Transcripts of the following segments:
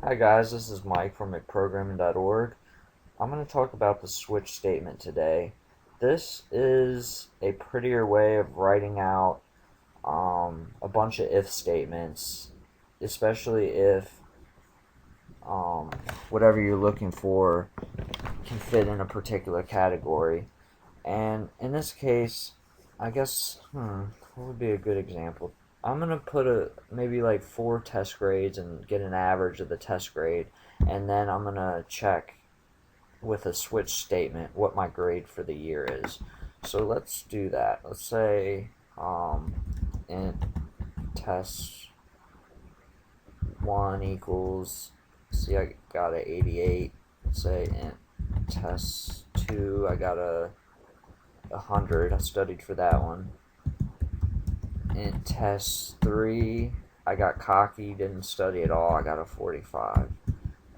Hi guys, this is Mike from McProgramming.org. I'm going to talk about the switch statement today. This is a prettier way of writing out a bunch of if statements, especially if whatever you're looking for can fit in a particular category. And in this case, I guess, what would be a good example? I'm gonna put maybe like 4 test grades and get an average of the test grade, and then I'm gonna check with a switch statement what my grade for the year is. So let's do that. Let's say int test 1 equals, see, I got a 88. Let's say int test 2, I got a 100. I studied for that one. In test 3, I got cocky, didn't study at all. I got a 45.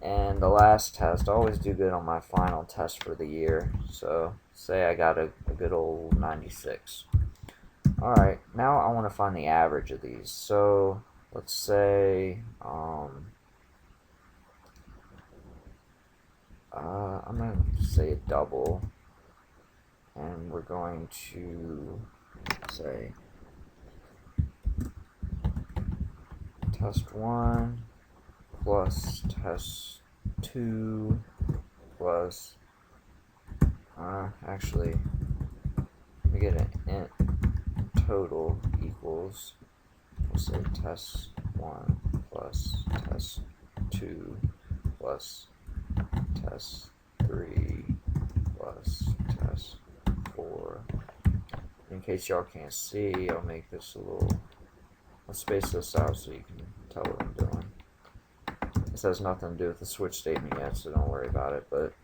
And the last test, I always do good on my final test for the year. So say I got a good old 96. Alright, now I want to find the average of these. So let's say I'm going to say a double. And we're going to say test 1 plus test 2 plus, actually, we get an int total equals, we'll say test 1 plus test 2 plus test 3 plus test 4. In case y'all can't see, I'll make this a little, I'll space this out so you can tell what I'm doing. This has nothing to do with the switch statement yet, so don't worry about it, but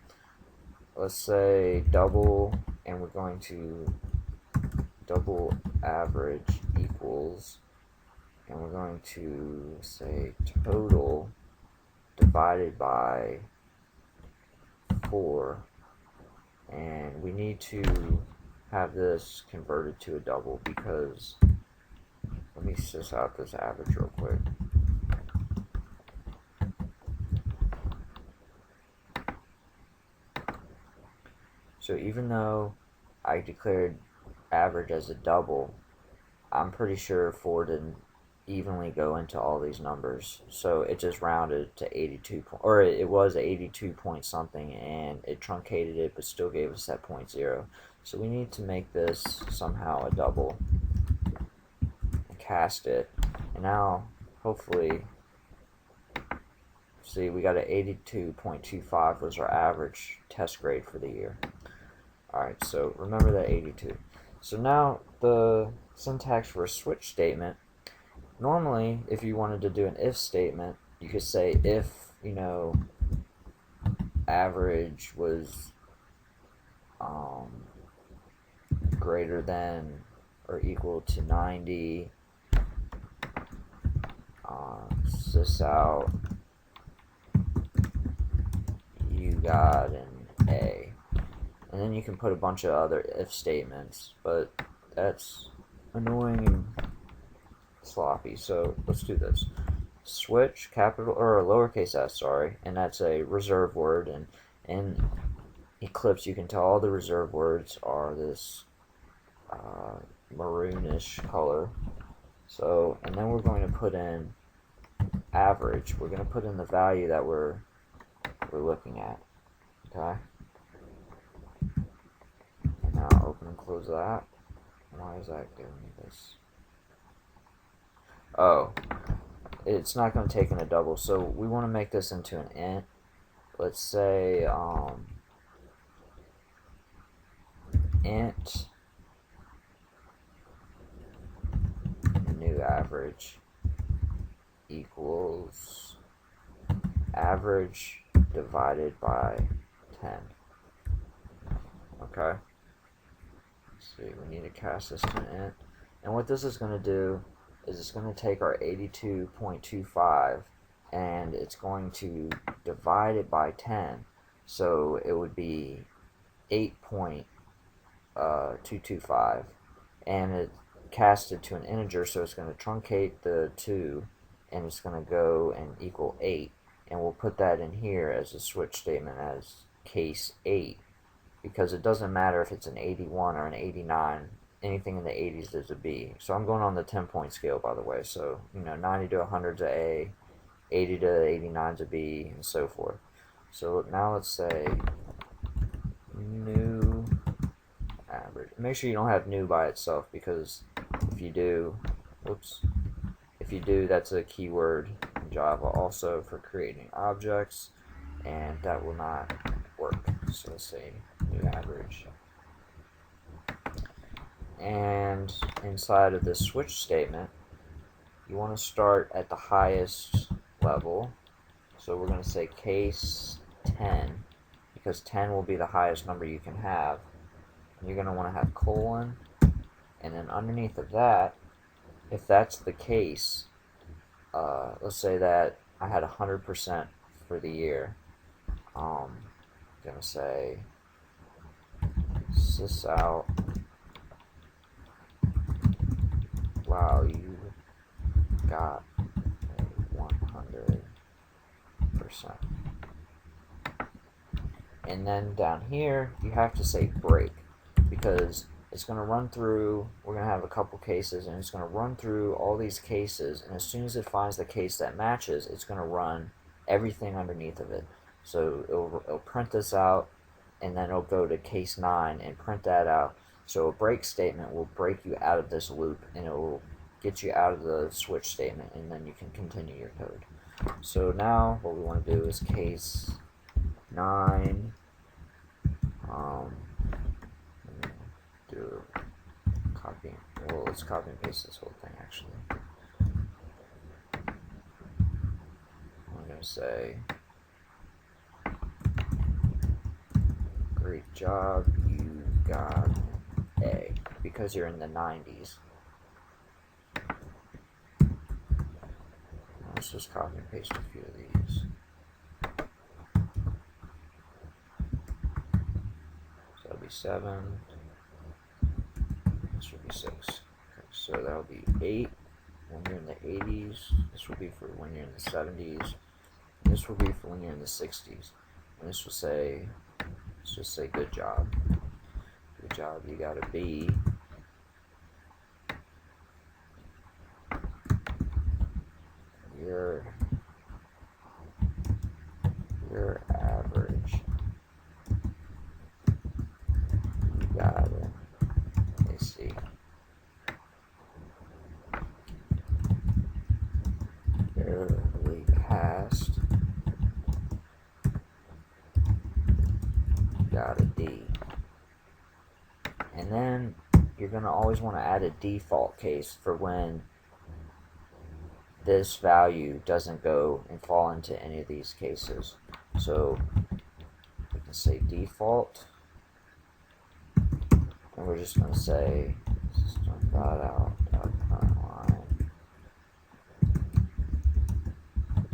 let's say double, and we're going to double average equals, and we're going to say total divided by 4, and we need to have this converted to a double because, let me suss out this average real quick. So even though I declared average as a double, I'm pretty sure 4 didn't evenly go into all these numbers. So it just rounded to 82, or it was 82 point something, and it truncated it, but still gave us that 0.0. So we need to make this somehow a double. Cast it, and now hopefully, see, we got an 82.25 was our average test grade for the year. Alright, so remember that 82. So now the syntax for a switch statement, normally if you wanted to do an if statement, you could say if, average was greater than or equal to 90, sys out, you got an A. And then you can put a bunch of other if statements, but that's annoying and sloppy. So let's do this. Switch, capital, or lowercase s, sorry, and that's a reserve word. And in Eclipse, you can tell all the reserve words are this maroonish color. So, and then we're going to put in average. We're going to put in the value that we're looking at. Okay. Now open and close that. Why is that giving me this? Oh, it's not going to take in a double, so we want to make this into an int. Let's say int new average equals average divided by 10. Okay. Let's see, we need to cast this to an int. And what this is going to do is it's going to take our 82.25 and it's going to divide it by 10. So it would be 8.225. And it cast it to an integer, so it's going to truncate the 2 and it's going to go and equal 8. and we'll put that in here as a switch statement as case 8, because it doesn't matter if it's an 81 or an 89. Anything in the 80s is a B. So I'm going on the 10-point scale, by the way. So, 90 to 100 is a A, 80 to 89 is a B, and so forth. So now let's say new average. Make sure you don't have new by itself, because if you do, that's a keyword in Java also for creating objects, and that will not work. So let's say new average. And inside of this switch statement, you want to start at the highest level. So we're going to say case 10, because 10 will be the highest number you can have. And you're going to want to have colon, and then underneath of that, if that's the case, let's say that I had 100% for the year. I'm going to say sysout. Wow, you got 100%. And then down here, you have to say break, because it's going to run through, we're going to have a couple cases, and it's going to run through all these cases, and as soon as it finds the case that matches, it's going to run everything underneath of it. So it'll print this out, and then it'll go to case 9 and print that out. So a break statement will break you out of this loop, and it will get you out of the switch statement, and then you can continue your code. So now what we want to do is case 9. Do copy. Well, let's copy and paste this whole thing actually. I'm going to say, great job, you got A, because you're in the 90s. Let's just copy and paste a few of these. So that'll be 7. This will be 6. Okay, so that'll be 8 when you're in the 80s. This will be for when you're in the 70s. This will be for when you're in the 60s. And this will say, let's just say good job. Good job, you got a B. Your average, you got it. Let's see. Barely passed. Got a D. And then you're going to always want to add a default case for when this value doesn't go and fall into any of these cases. So we can say default, and we're just going to say system.out.currentline,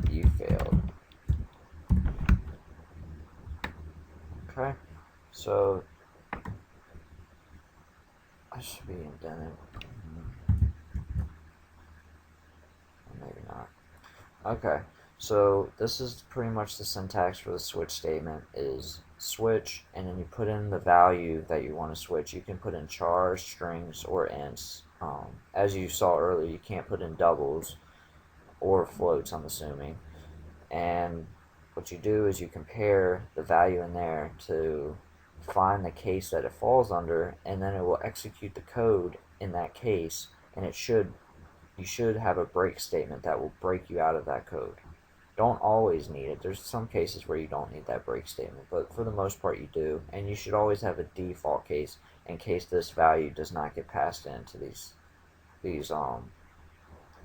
you failed. Okay, so I should be indented. Maybe not. Okay, so this is pretty much the syntax for the switch statement is switch, and then you put in the value that you want to switch. You can put in chars, strings, or ints. As you saw earlier, you can't put in doubles or floats, I'm assuming. And what you do is you compare the value in there to find the case that it falls under, and then it will execute the code in that case, and you should have a break statement that will break you out of that code. Don't always need it. There's some cases where you don't need that break statement, but for the most part you do, and you should always have a default case in case this value does not get passed into these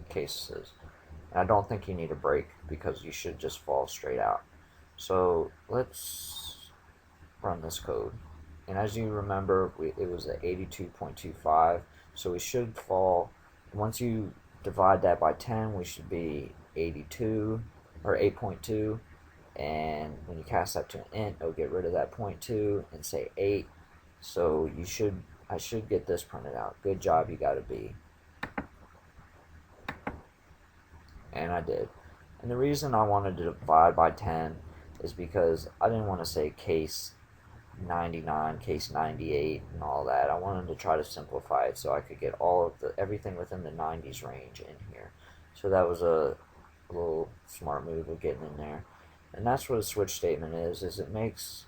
cases. And I don't think you need a break, because you should just fall straight out. So let's run this code. And as you remember, it was at 82.25, so we should fall, once you divide that by 10, we should be 82 or 8.2, and when you cast that to an int, it'll get rid of that 0.2 and say 8. So I should get this printed out. Good job, you got a B. And I did. And the reason I wanted to divide by 10 is because I didn't want to say case 99, case 98, and all that. I wanted to try to simplify it so I could get all of everything within the 90s range in here. So that was a little smart move of getting in there. And that's what a switch statement is it makes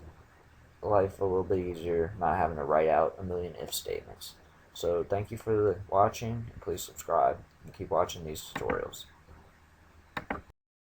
life a little bit easier not having to write out a million if statements. So thank you for watching, and please subscribe and keep watching these tutorials.